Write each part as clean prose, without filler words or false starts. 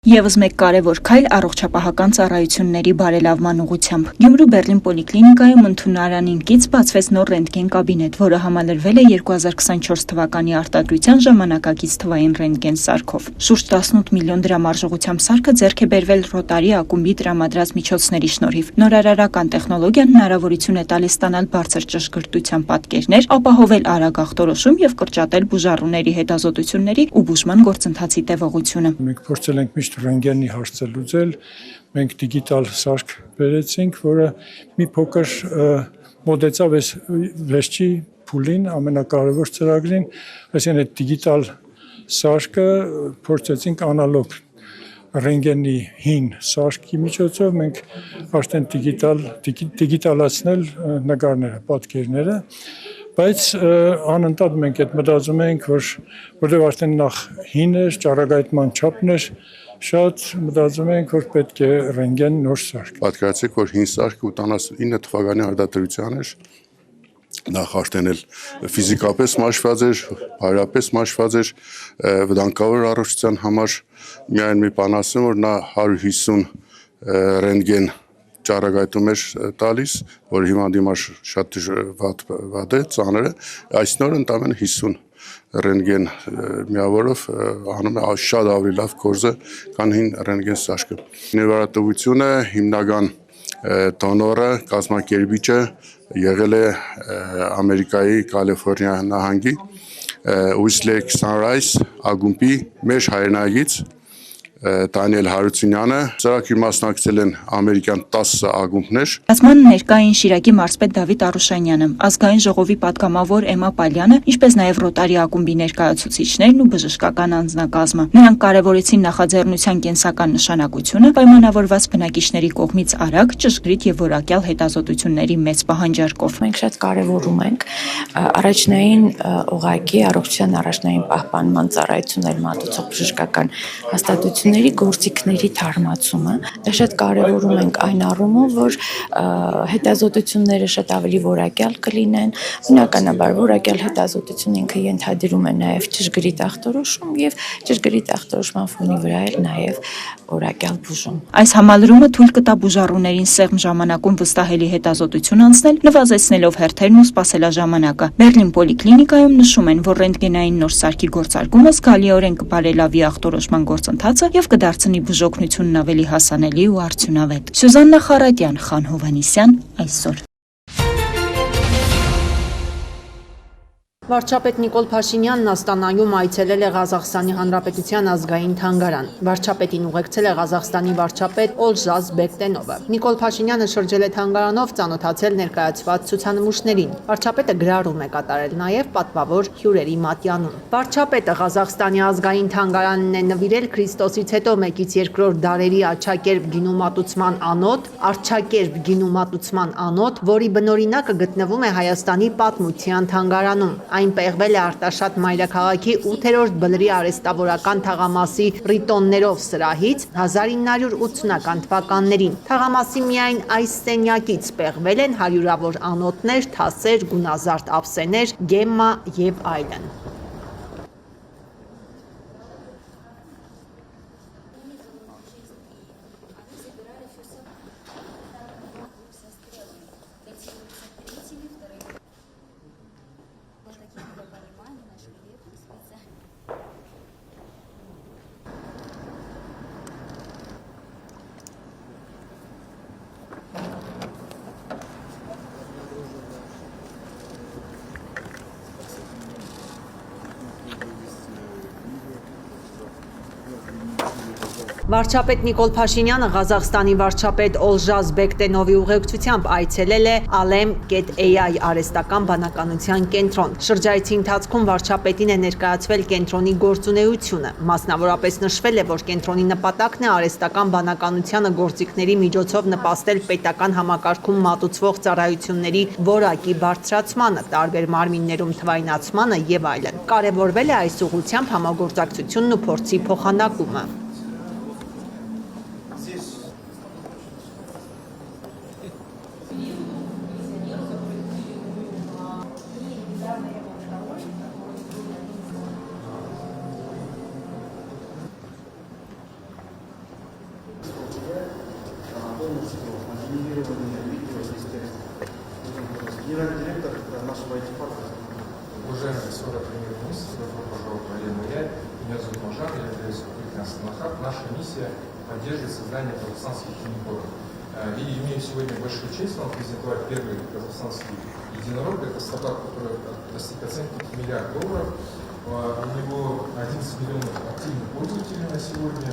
Եվս մեկ կարևոր քայլ առողջապահական ծառայությունների բարելավման ուղղությամբ։ Գյումրու Բեռլին պոլիկլինիկայում ընդունարանին կից բացվեց նոր ռենտգեն կաբինետ, որը համալրվել է 2024 թվականի արտադրության ժամանակակից թվային ռենտգեն սարքով։ Շուրջ 18 միլիոն դրամ արժողությամբ սարքը ձեռք է բերվել Ռոտարի ակումբի տրամադրած միջոցների շնորհիվ։ Նորարարական տեխնոլոգիան հնարավորություն է տալիս ստանալ բարձր ճշգրտության պատկերներ, ապահովել արագ ախտորոշում եւ կրճատել բուժառուների հետազոտությունների ու բուժման գործընթացի տևողությունը։ Մենք փորձել ենք միշտ ռենտգենի հարցը լուծել, մենք դիգիտալ սարք բերեցինք, որը մի փոքր մոտեցավ այս վերջի փուլին, ամենակարևոր ծրագրին, այսինքն այդ դիգիտալ սարքը փորձեցինք անալոգ ռենտգենի հին սարքի միջոցով մենք արդեն դիգիտալացնել նկարները, պատկերները, բայց անընդհատ մենք այդ մտածում ենք, որտեղ արդեն նախ հին էր, ճառագայթման չափն էր շատ, մտածում ենք, որ պետք է ռենտգեն նոր սարք։ Պատկերացրեք, որ հին սարքը 89 թվականի արտադրության էր, նախ արդեն էլ ֆիզիկապես մաշված էր, հարաբերապես մաշված էր, վտանգավոր առողջության համար միայն մի բան ասեմ, որ նա 150 ռենտգեն ճառագայթում էր տալիս, որ հիմա դիմաց շատ վատ է, ծանր է, այսօր ընդամենը 50 ռենտգեն միավորով անում է շատ ավելի լավ գործը, քան հին ռենտգեն սարքը։ Ներվարատվությունը հիմնական դոնորը, կազմակերպիչը եղել է Ամերիկայի Կալիֆոռնիա նահանգի Westlake Sunrise ակումբի մեր հայրենագից Դանիել Հարությունյանը, ծրագրի մասնակցել են ամերիկյան 10 ակումբներ։ Բացման ներկա էին Շիրակի մարզպետ Դավիթ Արուշանյանը, ազգային ժողովի պատգամավոր Էմա Պալյանը, ինչպես նաև Ռոտարի ակումբի ներկայացուցիչներն ու բժշկական անձնակազմը։ Նրանք կարևորեցին նախաձեռնության կենսական նշանակությունը, պայմանավորված բնակիչների կողմից արագ, ճշգրիտ եւ որակյալ հետազոտությունների մեծ պահանջարկով։ Մենք շատ կարևորում ենք առաջնային ուղղակի առողջության առաջնային պահպանման ծառայություններ մատուցող բժշկական հաստատությունների գործիքների թարմացումը։ Դա շատ կարևորում ենք այն առումով, որ հետազոտությունները շատ ավելի որակյալ կլինեն, բնականաբար որակյալ հետազոտություն ինքը ենթադրում է նաև ճշգրիտ ախտորոշում եւ ճշգրիտ ախտորոշման ֆոնի վրա էլ նաև որակյալ բուժում։ Այս համալրումը թույլ կտա բուժառուներին սեղմ ժամանակում վստահելի հետազոտություն անցնել, նվազեցնելով հերթերն ու սպասելաժամանակը։ Բեռլին պոլիկլինիկայում նշում են, որ ռենտգենային նոր սարքի գործարկումը զգալիորեն կբարելավի ախտորոշման գործընթացը եւ կդարձնի բուժօգնությունն ավելի հասանելի ու արդյունավետ։ Սյուզաննա Խարատյան, Խան Հովհաննիսյան, այսօր։ Վարչապետ Նիկոլ Փաշինյանն Աստանայում այցելել է Ղազախստանի Հանրապետության ազգային թանգարան։ Վարչապետին ուղեկցել է Ղազախստանի վարչապետ Օլժազ Բեկտենովը։ Նիկոլ Փաշինյանը շրջել է թանգարանով, ծանոթացել ներկայացված ցուցանմուշներին։ Վարչապետը գրառում է կատարել նաև պատվավոր հյուրերի մատյանում։ Վարչապետը Ղազախստանի ազգային թանգարանն է նվիրել Քրիստոսից հետո 1-2 դարերի Աչակերտ գինումատուցման անոթ, Արչակերտ գինումատուցման անոթ, որի բնօրինակը գտնվում է Հայաստանի պատմության թանգարանում։ Այն պեղվել է Արտաշատ մայրաքաղաքի 8-րդ բլրի արհեստավորական թաղամասի ռիտոններով սրահից 1980-ական թվականներին։ Թաղամասի միայն այս սենյակից պեղվել են հարյուրավոր անոթներ, թասեր, գունազարդ ափսեներ, գեմմա եւ այլն։ Վարչապետ Նիկոլ Փաշինյանը Ղազախստանի վարչապետ Օլժազ Բեկտենովի ուղեկցությամբ այցելել է Alem.ai արհեստական բանականության կենտրոն։ Շրջայցի ընթացքում վարչապետին է ներկայացվել կենտրոնի գործունեությունը։ Մասնավորապես նշվել է, որ կենտրոնի նպատակն է արհեստական բանականությանը գործիքների միջոցով նպաստել պետական համակարգում մատուցվող ծառայությունների որակի բարձրացմանը, տարբեր մարմիններում թվայնացմանը եւ այլն։ Կարևորվել է այս ուղղությամբ համագործակցությունն ու փորձի փոխանակումը։ Уважаемый государь премьер-министр, добро пожаловать в военный лагерь. Меня зовут Мажар, я являюсь руководителем Астана-Хаб. Наша миссия поддерживает создание казахстанских единорогов. И имею сегодня большую честь вам презентовать первый казахстанский единорог. Это стартап, который достиг оценки $1 миллиард. У него 11 миллионов активных пользователей на сегодня.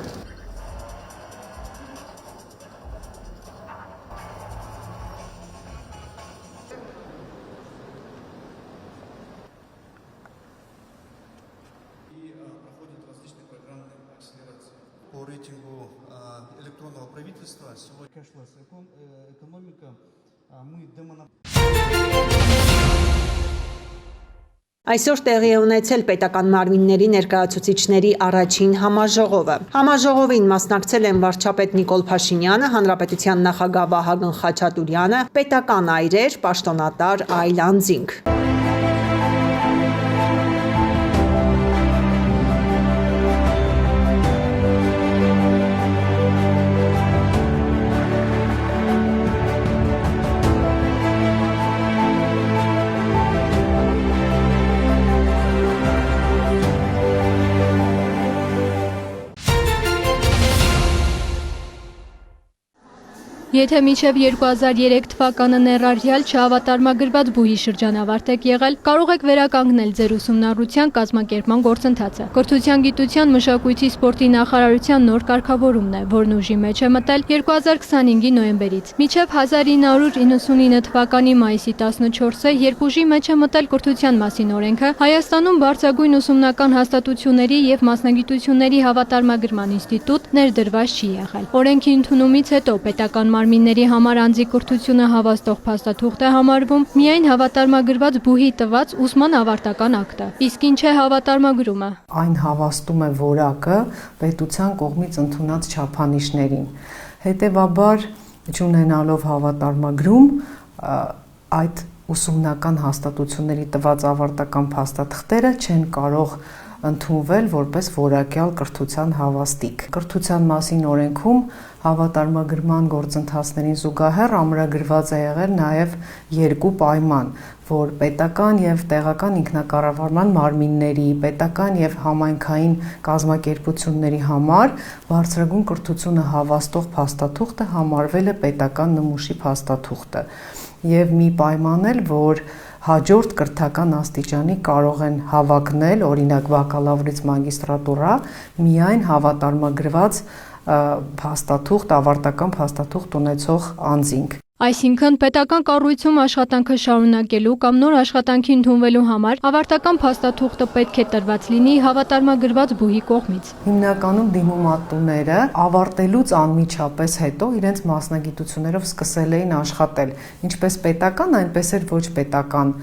По рейтингу электронного правительства сегодня кэшлесс экономика, мы Այսօր տեղի է ունեցել պետական մարմինների ներկայացուցիչների առաջին համաժողովը։ Համաժողովին մասնակցել են վարչապետ Նիկոլ Փաշինյանը, Հանրապետության նախագահ Վահագն Խաչատուրյանը, պետական այրեր, պաշտոնատար այլ անձինք։ Եթե մինչև 2003 թվականը ներառյալ չհավատարմագրված բուհի շրջանավարտ եք եղել, կարող եք վերականգնել ձեր ուսումնառության կազմակերպման գործընթացը։ Կրթության, գիտության, մշակույթի, սպորտի նախարարության նոր կարգավորումն է, որն ուժի մեջ է մտել 2025-ի նոյեմբերից։ Մինչև 1999 թվականի մայիսի 14-ը, երբ ուժի մեջ է մտել կրթության մասին օրենքը, Հայաստանում բարձրագույն ուսումնական հաստատությունների եւ մասնագիտությունների հավատարմագրման ինստիտուտ ներդրված չի եղել։ Օրենքի ընդունումից հետո պետական մարմինների համար անձի կրթությունը հավաստող փաստաթուղթ է համարվում միայն հավատարմագրված բուհի տված ուսման ավարտական ակտը։ Իսկ ինչ է հավատարմագրումը։ Այն հավաստում է որակը պետության կողմից ընդունած չափանիշներին։ Հետևաբար, չունենալով հավատարմագրում, այդ ուսումնական հաստատությունների տված ավարտական փաստաթղթերը չեն կարող ընդունվել որպես որակյալ կրթության հավաստիք։ Կրթության մասին օրենքում հավատարմագրման գործընթացներին զուգահեռ ամրագրված է եղել նաև երկու պայման, որ պետական եւ տեղական ինքնակառավարման մարմինների, պետական եւ համայնքային կազմակերպությունների համար բարձրագույն կրթությունը հավաստող փաստաթուղթը համարվել է պետական նմուշի փաստաթուղթը։ Եվ մի պայման էլ, որ հաջորդ կրթական աստիճանի կարող են հավակնել, օրինակ բակալավրից մագիստրատուրա, միայն հավատարմագրված փաստաթուղթ, ավարտական փաստաթուղթ ունեցող անձինք։ Այսինքն պետական կառույցում աշխատանքը շարունակելու կամ նոր աշխատանքի ընդունվելու համար ավարտական փաստաթուղթը պետք է տրված լինի հավատարմագրված բուհի կողմից։ Հիմնականում դիմումատուները ավարտելուց անմիջապես հետո իրենց մասնագիտություններով սկսել էին աշխատել, ինչպես պետական, այնպես էլ ոչ պետական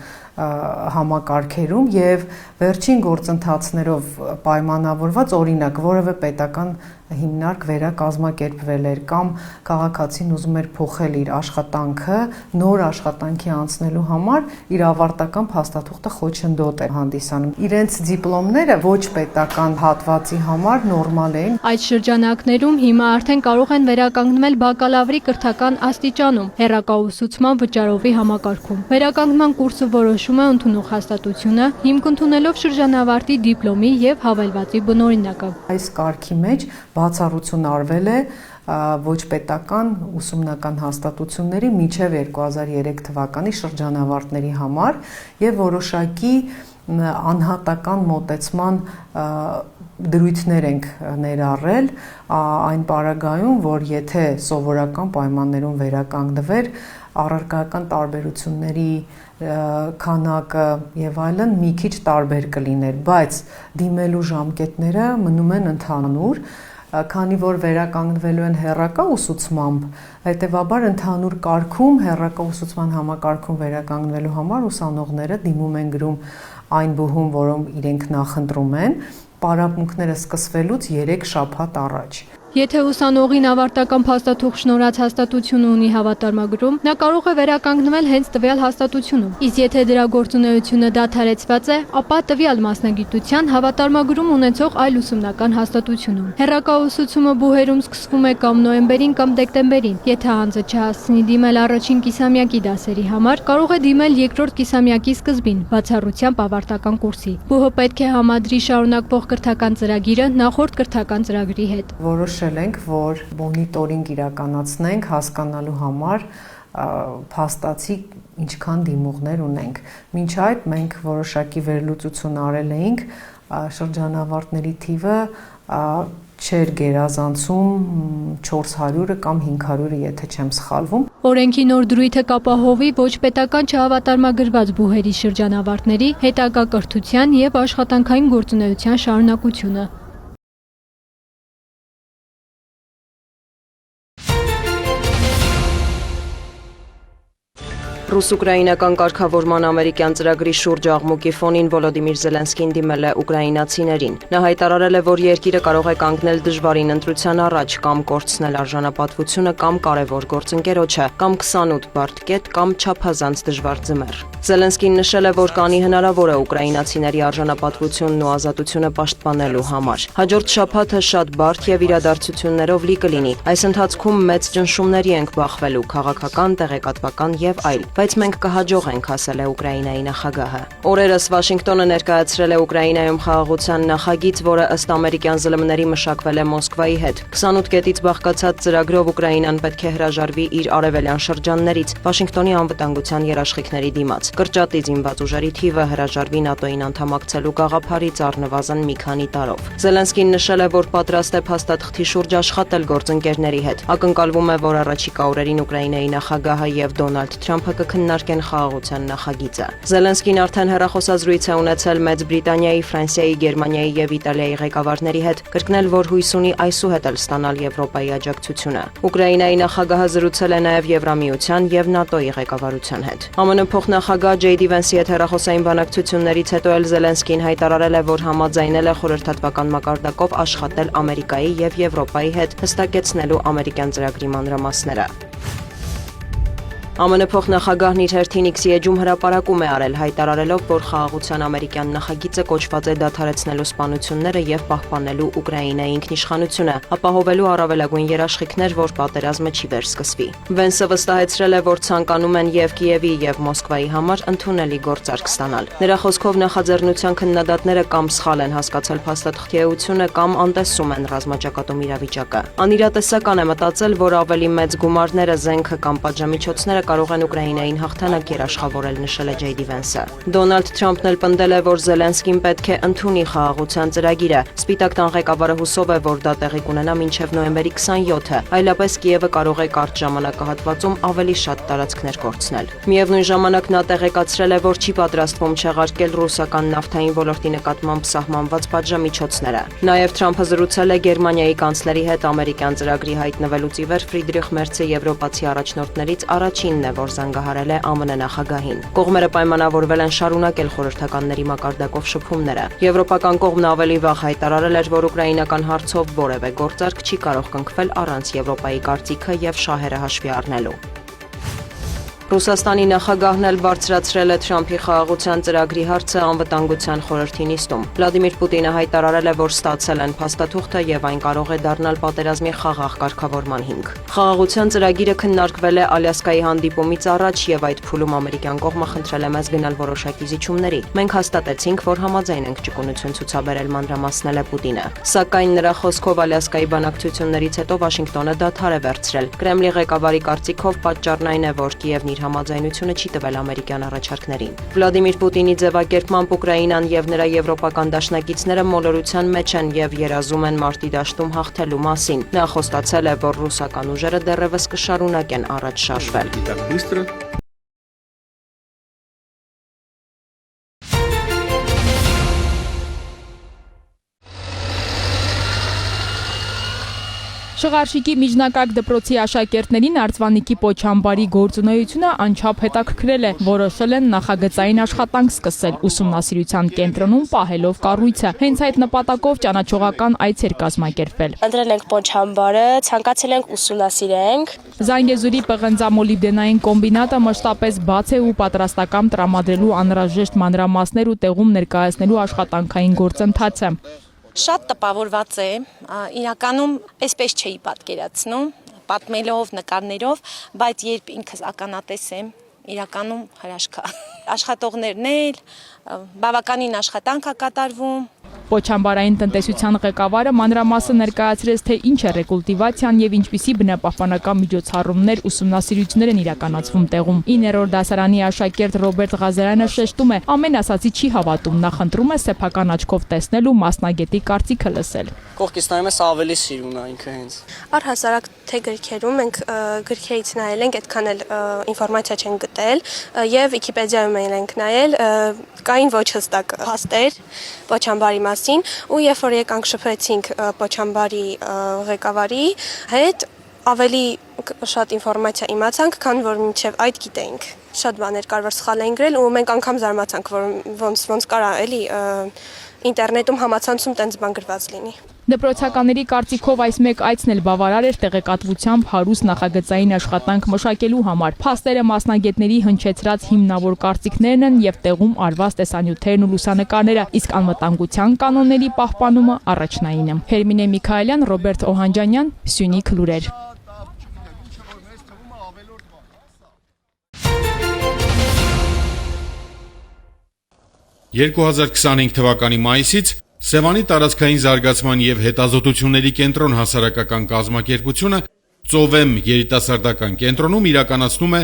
համակարգերում եւ վերջին գործընթացներով պայմանավորված օրինակ որևէ պետական հիմնարկ վերակազմակերպվել էր կամ քաղաքացին ուզում էր փոխել իր աշխատանքը, նոր աշխատանքի անցնելու համար իր ավարտական փաստաթուղթը խոչընդոտ էր հանդիսանում։ Իրենց դիպլոմները ոչ պետական հատվածի համար նորմալ էին։ Այդ շրջանակներում հիմա արդեն կարող են վերականգնվել բակալավրի կրթական աստիճանում, հեռակաուսուցման վճարովի համակարգում։ Վերականգնման կուրսը որոշում է ընդունող հաստատությունը, հիմք ընդունելով շրջանավարտի դիպլոմի եւ հավելվածի բնօրինակը։ Այս կարգի մեջ բացառություն արվել է ոչ պետական ուսումնական հաստատությունների մինչև 2003 թվականի շրջանավարտների համար եւ որոշակի անհատական մոտեցման դրույթներ ենք ներառել այն պարագայում, որ եթե սովորական պայմաններում վերականգնվեր, առարկայական տարբերությունների քանակը եւ այլն մի քիչ տարբեր կլիներ, բայց դիմելու ժամկետները մնում են ընդհանուր, քանի որ վերականգնվելու են հեռակա ուսուցմամբ, հետեւաբար ընդհանուր կարգում հեռակա ուսուցման համակարգում վերականգնվելու համար ուսանողները դիմում են գրում այն բուհում, որում իրենք նախընտրում են, պարապմունքները սկսվելուց 3 շաբաթ առաջ։ Եթե ուսանողին ավարտական փաստաթուղթ շնորհած հաստատություն ունի հավատարմագրում, նա կարող է վերականգնվել հենց տվյալ հաստատությունում։ Իսկ եթե դրա գործունեությունը դադարեցված է, ապա տվյալ մասնագիտության հավատարմագրում ունեցող այլ ուսումնական հաստատությունում։ Հեռակա բուհերում սկսվում է կամ նոյեմբերին կամ դեկտեմբերին։ Եթե անձը չհասցնի դիմել առաջին կիսամյակի դասերի համար, կարող է դիմել երկրորդ կիսամյակի սկզբին, բացառությամբ ավարտական կուրսի։ Բուհը պետք է համադրի շարունակվող կրթական ծրագիրը նախորդ կրթական ծրագրի հետ։ Որոշել ենք, որ մոնիտորինգ իրականացնենք հասկանալու համար փաստացի ինչքան դիմողներ ունենք։ Մինչ այդ մենք որոշակի վերլուծություն արել էինք, շրջանավարտների թիվը չէր գերազանցում 400-ը կամ 500-ը, եթե չեմ սխալվում։ Օրենքի նոր դրույթը կապահովի ոչ պետական չհավատարմագրված բուհերի շրջանավարտների հետագա կրթության և աշխատանքային գործունեության շարունակությունը։ Ռուս-ուկրաինական կարգավորման ամերիկյան ծրագրի շուրջ աղմուկի ֆոնին Վոլոդիմիր Զելենսկին դիմել է ուկրաինացիներին։ Նա հայտարարել է, որ երկիրը կարող է կանգնել դժվարին ընտրության առաջ կամ կորցնել արժանապատվությունը կամ կարևոր գործընկերոջը, կամ 28 բարդ կետ կամ չափազանց դժվար ձմեռ։ Զելենսկին նշել է, որ կանի հնարավոր է ուկրաինացիների արժանապատվությունն ու ազատությունը պաշտպանելու համար։ Հաջորդ շաբաթը շատ բարդ եւ իրադարձություններով լի կլինի։ Այս ընթացքում մեծ ճնշումների ենք բախվելու, քաղաքական, տեղեկատվական եւ այլ, բայց մենք կհաջողենք, ասել է Ուկրաինայի նախագահը։ Օրերս Վաշինգտոնը ներկայացրել է Ուկրաինայում խաղաղության նախագիծ, որը ըստ ամերիկյան ԶԼՄ-ների մշակվել է Մոսկվայի հետ։ 28 կետից բաղկացած ծրագրով Ուկրաինան պետք է հրաժարվի իր արևելյան շրջաններից Վաշինգտոնի անվտանգության երաշխիքների դիմաց։ Կրճատի զինված ուժերի թիվը հրաժարվի ՆԱՏՕ-ին անդամակցելու գաղափարից առնվազն մի քանի տարով։ Զելենսկին նշել է, որ պատրաստ է փաստաթղթի շուրջ աշխատել գործընկերների հետ։ Ակնկալվում է, որ առաջիկա օրերին Ուկրաինայի նախագահը եւ Դոնալդ Թրամփը կքննարկեն խաղաղության նախագիծը։ Զելենսկին արդեն հեռախոսազրույց է ունեցել Մեծ Բրիտանիայի, Ֆրանսիայի, Գերմանիայի եւ Իտալիայի ղեկավարների հետ, կրկնել, որ հույս ունի այսուհետ էլ ստանալ Եվրոպայի աջակցությունը։ Ուկրաինայի նախագահը զրուցել է նաեւ Եվրամիության եւ ՆԱՏՕ-ի ղեկավարության հետ։ ԱՄՆ փոխնախագահ Ջեյդի Վենսի հետ հեռախոսային բանակցություններից հետո էլ Զելենսկին հայտարարել է, որ համաձայնել է խորհրդատվական մակարդակով աշխատել Ամերիկայի եւ Եվրոպայի հետ, հստակեցնելու ամերիկյան ծրագրի մանրամասները։ ԱՄՆ փոխնախագահն իր հերթին X-ի էջում հրապարակում է արել, հայտարարելով, որ խաղաղության ամերիկյան նախագիծը կոչված է դադարեցնելու սպանությունները եւ պահպանելու Ուկրաինայի ինքնիշխանությունը, ապահովելու առավելագույն երաշխիքներ, որ պատերազմը չի վերսկսվի։ Վենսը վստահեցրել է, որ ցանկանում են եւ Կիևի եւ Մոսկվայի համար ընդունելի գործարք ստանալ։ Նրա խոսքով նախաձեռնության քննադատները կամ սխալ են հասկացել փաստաթղթի էությունը կամ անտեսում են ռազմաճակատում իրավիճակը։ Անիրատեսական է մտածել, որ ավելի մեծ գումարները, զենքը կամ պատժամիջոցները կարող են Ուկրաինային հաղթանակ երաշխավորել, նշել է Ջեյդի Վենսը։ Դոնալդ Թրամփն էլ պնդել է, որ Զելենսկին պետք է ընդունի խաղաղության ծրագիրը։ Սպիտակ տան ղեկավարը հուսով է, որ դա տեղի կունենա մինչև նոյեմբերի 27-ը, այլապես Կիևը կարող է կարճ ժամանակահատվածում ավելի շատ տարածքներ կորցնել։ Միևնույն ժամանակ նա տեղեկացրել է, որ չի պատրաստվում չեղարկել ռուսական նավթային ոլորտի նկատմամբ սահմանված պատժամիջոցները։ Նաև Թրամփը զրուցել է Գերմանիայի կանցլերի հետ ամերիկյան ծրագրի հայտնվելուց ի վեր Ֆրիդրիխ Մերցը եվրոպացի առաջնորդներից առաջինն է, որ զանգահարել է ԱՄՆ նախագահին։ Կողմերը պայմանավորվել են շարունակել խորհրդականների մակարդակով շփումները։ Եվրոպական կողմն ավելի վաղ հայտարարել էր, որ ուկրաինական հարցով որևէ գործարք չի կարող կնքվել առանց Եվրոպայի կարծիքը եւ շահերը հաշվի առնելու։ Ռուսաստանի նախագահն էլ բարձրացրել է Թրամփի խաղաղության ծրագրի հարցը անվտանգության խորհրդի նիստում։ Վլադիմիր Պուտինը հայտարարել է, որ ստացել են փաստաթուղթը եւ այն կարող է դառնալ պատերազմի խաղաղ կարգավորման հիմք։ Խաղաղության ծրագիրը քննարկվել է Ալյասկայի հանդիպումից առաջ եւ այդ փուլում ամերիկյան կողմը խնդրել է մեզ գնալ որոշակի զիջումների։ Մենք հաստատեցինք, որ համաձայն ենք ճկունություն ցուցաբերել, մանրամասնել է Պուտինը։ Սակայն նրա խոսքով Ալյասկայի բանակցություններից հետո Վաշինգտոնը դադար է վերցրել։ Կրեմլի ղեկավարի կարծիքով պատճառն այն է, որ Կիևն համաձայնությունը չի տվել ամերիկյան առաջարկներին։ Վլադիմիր Պուտինի ձևակերպմամբ Ուկրաինան եւ նրա եվրոպական դաշնակիցները մոլորության մեջ են եւ երազում են մարտի դաշտում հաղթելու մասին։ Նա խոստացել է, որ ռուսական ուժերը դեռևս կշարունակեն առաջ շարժվել։ Շղարշիկի միջնակարգ դպրոցի աշակերտներին Արծվանիկի Պոչամբարի գործունեությունը անչափ հետաքրքրել է, որոշել են նախագծային աշխատանք սկսել ուսումնասիրության կենտրոնում պահելով կառույցը։ Հենց այդ նպատակով ճանաչողական այցեր կազմակերպել։ Ընտրել ենք Պոչամբարը, ցանկացել ենք ուսումնասիրենք։ Զանգեզուրի պղնձամոլիբդենային կոմբինատը մշտապես բաց է ու պատրաստական տրամադրելու անհրաժեշտ մանրամասներ ու տեղում ներկայացնելու աշխատանքային գործընթաց է։ Շատ տպավորված է, իրականում այսպես չէի պատկերացնում, պատմելով, նկարներով, բայց երբ ինքս ականատես եմ, իրականում հրաշք է։ Աշխատողներն էլ բավականին աշխատանք է կատարվում։ Պոչամբարային տնտեսության ղեկավարը մանրամասը ներկայացրեց, թե ինչ է ռեկուլտիվացիան եւ ինչպիսի բնապահպանական միջոցառումներ ուսումնասիրություններ են իրականացվում տեղում։ 9-րդ դասարանի աշակերտ Ռոբերտ Ղազարյանը շեշտում է, ամեն ասացի չի հավատում, նա խնդրում է սեփական աչքով տեսնել ու մասնագետի կարծիքը լսել։ Կողքից նայում ես ավելի սիրուն է ինքը հենց։ Առհասարակ թե գրքերում մենք գրքերից նայել ենք, այդքան էլ ինֆորմացիա չենք գտել եւ Վիկիպեդիայում ենք նայել, կային ոչ հստակ փաստեր Պոչամբարի մասին ու երբ որ եկանք շփվեցինք Պոչամբարի ղեկավարի հետ, ավելի շատ ինֆորմացիա իմացանք, քան որ մինչև այդ գիտեինք։ Շատ բաներ կարևոր սխալ էին գրել ու մենք անգամ զարմացանք, որ ոնց կարա էլի ինտերնետում համացանցում տենց բան գրված լինի։ Դպրոցականների կարծիքով այս մեկ այցն էլ բավարար էր տեղեկատվությամբ հարուստ նախագծային աշխատանք մշակելու համար։ Փաստերը մասնագետների հնչեցրած հիմնավոր կարծիքներն են եւ տեղում արված տեսանյութերն ու լուսանկարները, իսկ անվտանգության կանոնների պահպանումը առաջնային է։ Հերմինե Միքայելյան, Ռոբերտ Օհանջանյան, Սյունիք լուրեր։ «2025 թվականի մայիսից Սևանի տարածքային զարգացման եւ հետազոտությունների կենտրոն հասարակական կազմակերպությունը «Ծովեմ» երիտասարդական կենտրոնում իրականացնում է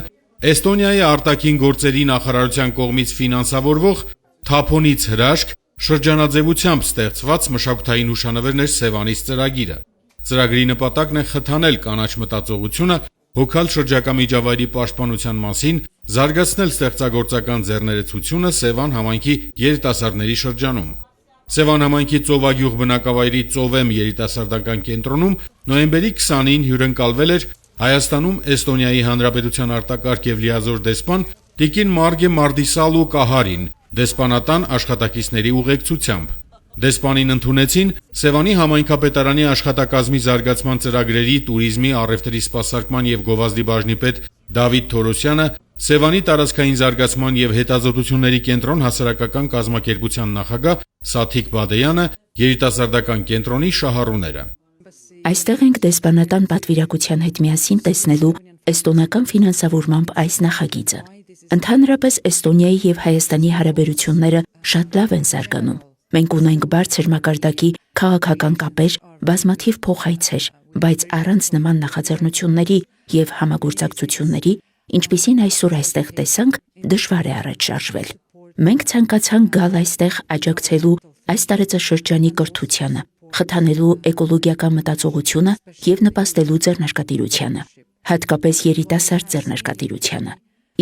Էստոնիայի արտաքին գործերի նախարարության կողմից ֆինանսավորվող «Թափոնից հրաշք» շրջանաձևությամբ ստեղծված մշակութային հուշանվերներ Սևանից ծրագիրը։ Ծրագրի նպատակն է խթանել կանաչ մտածողությունը, հոգալ շրջակա միջավայրի պաշտպանության մասին, զարգացնել ստեղծագործական ձեռներեցությունը Սևան համայնքի երիտասարդների շրջանում։ Սևան համայնքի Ծովագյուղ բնակավայրի «Ծովեմ» երիտասարդական կենտրոնում նոյեմբերի 20-ին հյուրընկալվել էր Հայաստանում Էստոնիայի Հանրապետության արտակարգ եւ լիազոր դեսպան Տիկին Մարգե Մարդիսալու Կահարին դեսպանատան աշխատակիցների ուղեկցությամբ։ Դեսպանին ընդունեցին Սևանի համայնքապետարանի աշխատակազմի զարգացման ծրագրերի, տուրիզմի, առևտրի սպասարկման եւ գովազդի բաժնի պետ Դավիթ Թորոսյանը, Սևանի տարածքային զարգացման եւ հետազոտությունների կենտրոն հասարակական կազմակերպության նախագահ Սաթիկ Բադեյանը, երիտասարդական կենտրոնի շահառուները։ Այստեղ ենք դեսպանատան պատվիրակության հետ միասին տեսնելու էստոնական ֆինանսավորմամբ այս նախագիծը։ Ընդհանրապես Էստոնիայի եւ Հայաստանի հարաբերությունները շատ լավ են զարգանում։ Մենք ունենք բարձր մակարդակի քաղաքական կապեր, բազմաթիվ փոխայցեր, բայց առանց նման նախաձեռնությունների եւ համագործակցությունների, ինչպիսին այսօր այստեղ տեսանք, դժվար է առաջ շարժվել։ Մենք ցանկացանք գալ այստեղ աջակցելու այս տարածաշրջանի կրթությանը, խթանելու էկոլոգիական մտածողությունը եւ նպաստելու ձեռնարկատիրությանը, հատկապես երիտասարդ ձեռնարկատիրությանը։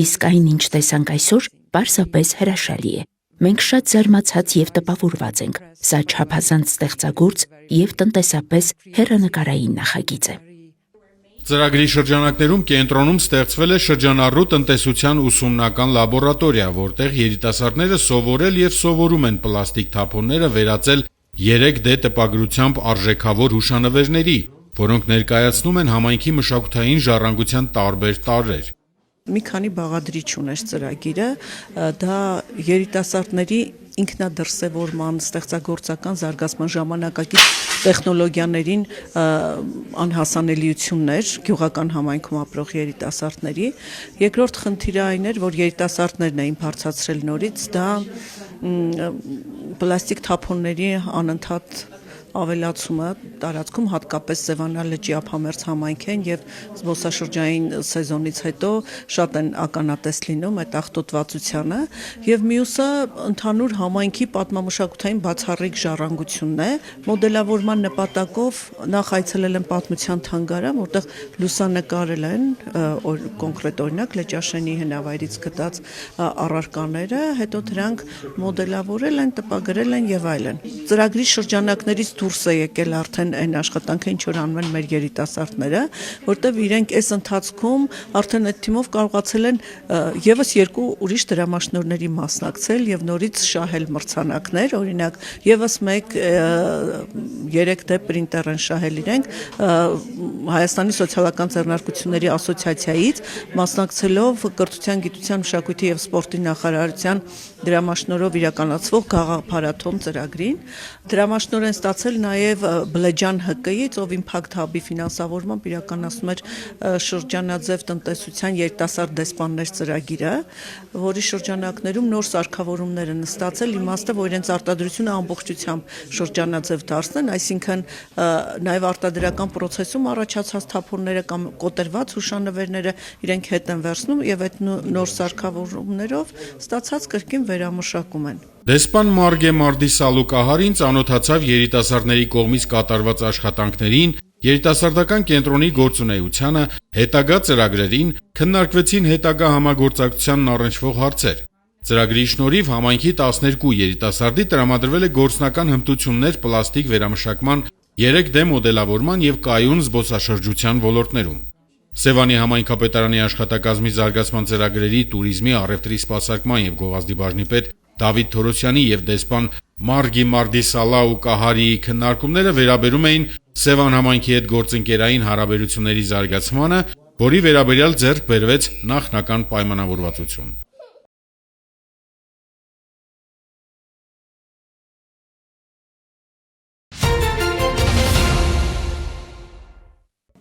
Իսկ այն, ինչ տեսանք այսօր, պարզապես հրաշալի է։ Մենք շատ զարմացած եւ տպավորված ենք։ Սա չափազանց ստեղծագործ եւ տնտեսապես հեռանկարային նախագիծ է։ Ծրագրի շրջանակներում կենտրոնում ստեղծվել է շրջանառու տնտեսության ուսումնական լաբորատորիա, որտեղ երիտասարդները սովորել եւ սովորում են պլաստիկ թափոնները վերածել 3D տպագրությամբ արժեքավոր հուշանվերների, որոնք ներկայացնում են համայնքի մշակութային ժառանգության տարբեր տարրեր։ Մի քանի բաղադրիչ ուներ ծրագիրը, դա երիտասարդների ինքնադրսևորման, ստեղծագործական զարգացման ժամանակակից տեխնոլոգիաներին անհասանելիություններ գյուղական համայնքում ապրող երիտասարդների։ Երկրորդ խնդիրը այն էր, որ երիտասարդներն էին բարձրացրել նորից, դա պլաստիկ թափոնների անընդհատ ավելացումը տարածքում, հատկապես Սևանա լճի ափամերձ համայնքեն եւ զբոսաշրջային սեզոնից հետո շատ են ականատես լինում այդ աղտոտվածությանը եւ մյուսը ընդհանուր համայնքի պատմամշակութային բացառիկ ժառանգությունն է։ Մոդելավորման նպատակով նախ այցելել են պատմության թանգարան, որտեղ լուսանկարել են կոնկրետ օրինակ Լճաշենի հնավայրից գտած առարկաները, հետո դրանք մոդելավորել են, տպագրել են եւ այլն։ Ծրագրի շրջանակներից դուրս է եկել արդեն այն աշխատանքը, ինչ որ անում են մեր երիտասարդները, որտեղ իրենք այս ընթացքում արդեն այդ թիմով կարողացել են եւս 2 ուրիշ դրամաշնորհների մասնակցել եւ նորից շահել մրցանակներ, օրինակ եւս 3 պրինտեր են շահել իրենք Հայաստանի սոցիալական ձեռնարկությունների ասոցիացիայից մասնակցելով կրթության, գիտության, մշակույթի եւ սպորտի նախարարության դրամաշնորհով իրականացվող գաղափարաթոմ ծրագրին։ Դրամաշնորհ են ստացել նաև Բլեջան ՀԿ-ից, ով Impact Hub-ի ֆինանսավորմամբ իրականացնում էր շրջանաձև տնտեսության երիտասարդ դեսպաններ ծրագիրը, որի շրջանակներում նոր սարքավորումներ են ստացել, իմաստը, որ իրենց արտադրությունը ամբողջությամբ շրջանաձև դարձնեն, այսինքն նաև արտադրական process-ում առաջացած թափոնները կամ կոտրված հուշանվերները իրենք հետ են վերցնում եւ այդ նոր սարքավորումներով ստացած կրկին վերամշակում են։ Դեսպան Մարգե Մարդիսալու Կահարին ծանոթացավ երիտասարդների կողմից կատարված աշխատանքներին, երիտասարդական կենտրոնի գործունեությանը, հետագա ծրագրերին, քննարկվեցին հետագա համագործակցությանն առնչվող հարցեր։ Ծրագրի շնորհիվ համայնքի 12 երիտասարդի տրամադրվել է գործնական հմտություններ պլաստիկ վերամշակման 3D մոդելավորման եւ կայուն զբոսաշրջության ոլորտներում։ Սևանի համայնքապետարանի աշխատակազմի զարգացման ծրագրերի туриզմի, առևտրի, սպասարկման եւ գովազդի բաժնի պետ Դավիթ Թորոսյանի եւ դեսպան Մարգի Մարդիսալու Կահարիի քննարկումները վերաբերում էին Սևան համայնքի հետ գործընկերային հարաբերությունների զարգացմանը, որի վերաբերյալ ձեռք բերվեց նախնական պայմանավորվածություն։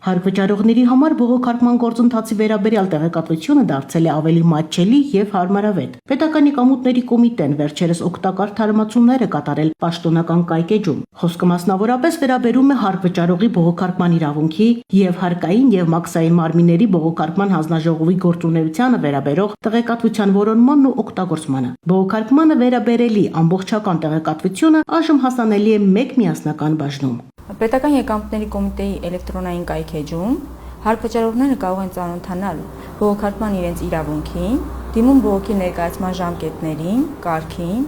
Հարկվճարողների համար բողոքարկման գործընթացի վերաբերյալ տեղեկատվությունը դարձել է ավելի մատչելի եւ հարմարավետ։ Պետականի կամուտների կոմիտեն վերջերս օգտակար թարմացումներ է կատարել պաշտոնական կայքեջում։ Խոսքը մասնավորապես վերաբերում է հարկվճարողի բողոքարկման իրավունքի եւ հարկային եւ մաքսային մարմինների բողոքարկման հանձնաժողովի գործունեությանը վերաբերող տեղեկատվության որոնմանն ու օգտագործմանը։ Բողոքարկմանը վերաբերելի ամբողջական տեղեկատվությունը այժմ հասանելի է մեկ միասնական բաժնում։ Պետական եկամուտների կոմիտեի էլեկտրոնային կայքեջում հարկվճարողները կարող են ծանոթանալ բողոքարկման իրենց իրավունքին, դիմում բողոքի ներկայացման ժամկետներին, կարգին,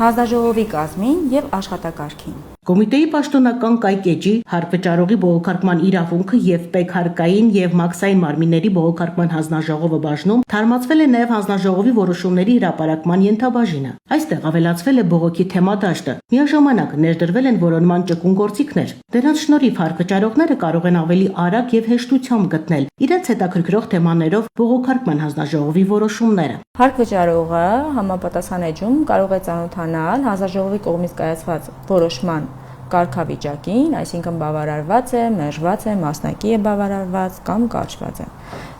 հանձնաժողովի կազմին եւ աշխատակարգին։ Կոմիտեի պաշտոնական կայքեջի հարկվճարողի բողոքարկման իրավունքը եւ ՊԵԿ հարկային եւ մաքսային մարմինների բողոքարկման հանձնաժողովը բաժնում թարմացվել է նաեւ հանձնաժողովի որոշումների հրապարակման ենթաբաժինը։ Այստեղ ավելացվել է բողոքի թեմադաշտը։ Միաժամանակ ներդրվել են որոնման ճկուն գործիքներ։ Դրանց շնորհիվ հարկվճարողները կարող են ավելի արագ եւ հեշտությամբ գտնել իրենց հետաքրքրող թեմաներով բողոքարկման հանձնաժողովի որոշումները։ Հարկվճարողը համապատասխան էջում կարող է ծանոթանալ հանձնաժողովի կողմից կայացված որոշման կարգավիճակին, այսինքն բավարարված է, մերժված է, մասնակի է բավարարված կամ կարճված է։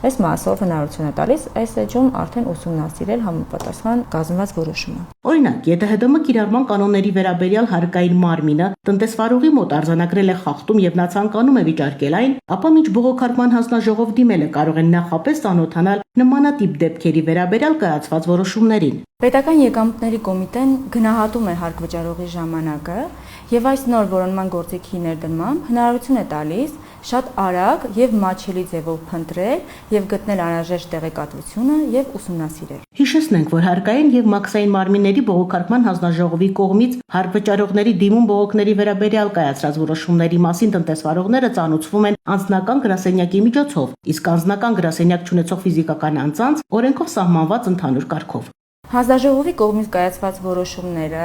Այս մասով հնարավորություն է տալիս այս էջում արդեն ուսումնասիրել համապատասխան կազմված որոշումը։ Օրինակ, եթե ՀԴՄ կիրառման կանոնների վերաբերյալ հարկային մարմինը տնտեսվարողի մոտ արձանագրել է խախտում եւ նա ցանկանում է վիճարկել այն, ապա մինչ բողոքարկման հանձնաժողով դիմելը կարող են նախապես ծանոթանալ նմանատիպ դեպքերի վերաբերյալ կայացված որոշումներին։ Պետական եկամուտների կոմիտեն գնահատում է հարկվճարողի ժամանակը եւ այս նոր որոնման գործիքի ներդրմամբ հնարավորություն է տալիս շատ արագ եւ մատչելի ձևով փնտրել եւ գտնել անհրաժեշտ տեղեկատվությունը եւ ուսումնասիրել։ Հիշեցնենք, որ հարկային եւ մաքսային մարմինների բողոքարկման հանձնաժողովի կողմից հարկվճարողների դիմում բողոքների վերաբերյալ կայացրած որոշումների մասին տնտեսվարողները ծանոթվում են անձնական գրասենյակի միջոցով, իսկ անձնական գրասենյակ չունեցող ֆիզիկական անձանց օրենքով սահմանված ընդհանուր կարգով։ Հանձնաժողովի կողմից կայացված որոշումները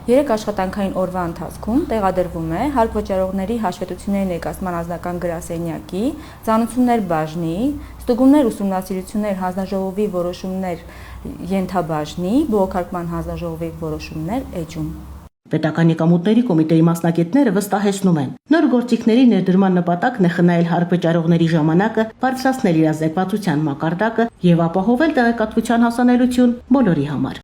3 աշխատանքային օրվա ընթացքում տեղադրվում է հարկվճարողների հաշվետվությունների ներկայացման անձնական գրասենյակի, ծանոթություններ բաժնի, ստուգումներ ուսումնասիրություններ հանձնաժողովի որոշումներ ենթաբաժնի, բողոքարկման հանձնաժողովի որոշումներ էջում։ Պետական եկամուտների կոմիտեի մասնակիցները վստահեցնում են, նոր գործիքների ներդրման նպատակն է խնայել հարկվճարողների ժամանակը, բարձրացնել իրազեկվածության մակարդակը եւ ապահովել տեղեկատվության հասանելիություն բոլորի համար։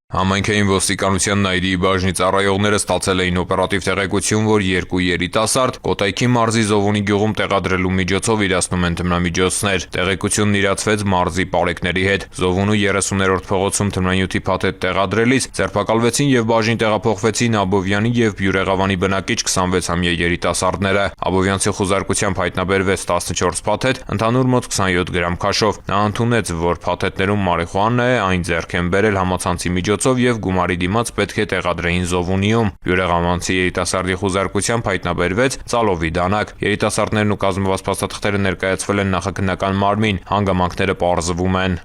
Համայնքային ոստիկանության Նայիրի բաժնի ծառայողները ստացել էին օպերատիվ տեղեկություն, որ 2 երիտասարդ Կոտայքի մարզի Զովունի գյուղում տեղադրելու միջոցով իրացնում են թմրամիջոցներ։ Տեղեկությունն իրացվեց մարզի պարեկների հետ։ Զովունու 30-րդ փողոցում թմրանյութի փաթեթ տեղադրելիս ձերբակալվեցին եւ բաժին տեղափոխվեցին Աբովյանի եւ Բյուրեղավանի բնակիչ 26-ամյա երիտասարդները։ Աբովյանցի խուզարկությամբ հայտնաբերվեց 14 փաթեթ, ընդհանուր մոտ 27 գրամ քաշով։ Նա ընդունեց, որ փաթեթներում մարիխուանա է, այն ձեռք են բերել համացանցի միջոցով միջոցով եւ գումարի դիմաց պետք է տեղադրեին Զովունիում։ Բյուրեղամանցի երիտասարդի խուզարկությամբ հայտնաբերվեց ծալովի դանակ։ Երիտասարդներն ու կազմված փաստաթղթերը ներկայացվել են նախաքննական մարմին, հանգամանքները պարզվում են։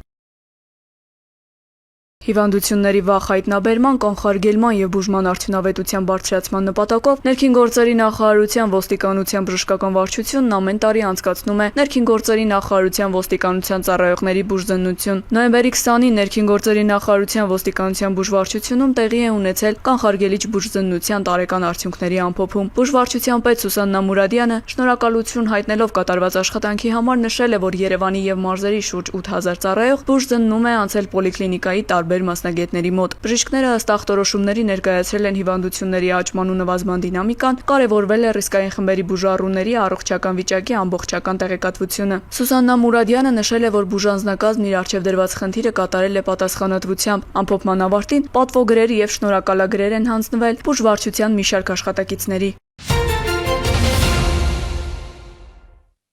Հիվանդությունների վաղ հայտնաբերման, կանխարգելման եւ բուժման արդյունավետության բարձրացման նպատակով Ներքին գործերի նախարարության ոստիկանության բժշկական վարչությունն ամեն տարի անցկացնում է Ներքին գործերի նախարարության ոստիկանության ծառայողների բուժզննություն։ Նոյեմբերի 20-ին Ներքին գործերի նախարարության ոստիկանության բուժվարչությունում տեղի է ունեցել կանխարգելիչ բուժզննության տարեկան արդյունքների ամփոփում։ Բուժվարչության պետ Սուսաննա Մուրադյանը շնորհակալություն հայտնելով կատարված աշխատանքի համար նշել է, որ Երևանի եւ մարզերի շուրջ 8000 ծառայող բուժզննում է անցել պոլիկլինիկայի տարբեր մասնագետների մոտ։ Բժիշկները ըստ ախտորոշումների ներկայացրել են հիվանդությունների աճման ու նվազման դինամիկան, կարևորվել է ռիսկային խմբերի բուժառուների առողջական վիճակի ամբողջական տեղեկատվությունը։ Սուսաննա Մուրադյանը նշել է, որ բուժանձնակազմն իր առջև դրված խնդիրը կատարել է պատասխանատվությամբ։ Ամփոփման ավարտին պատվոգրեր եւ շնորհակալագրեր են հանձնվել բուժվարչության մի շարք աշխատակիցների։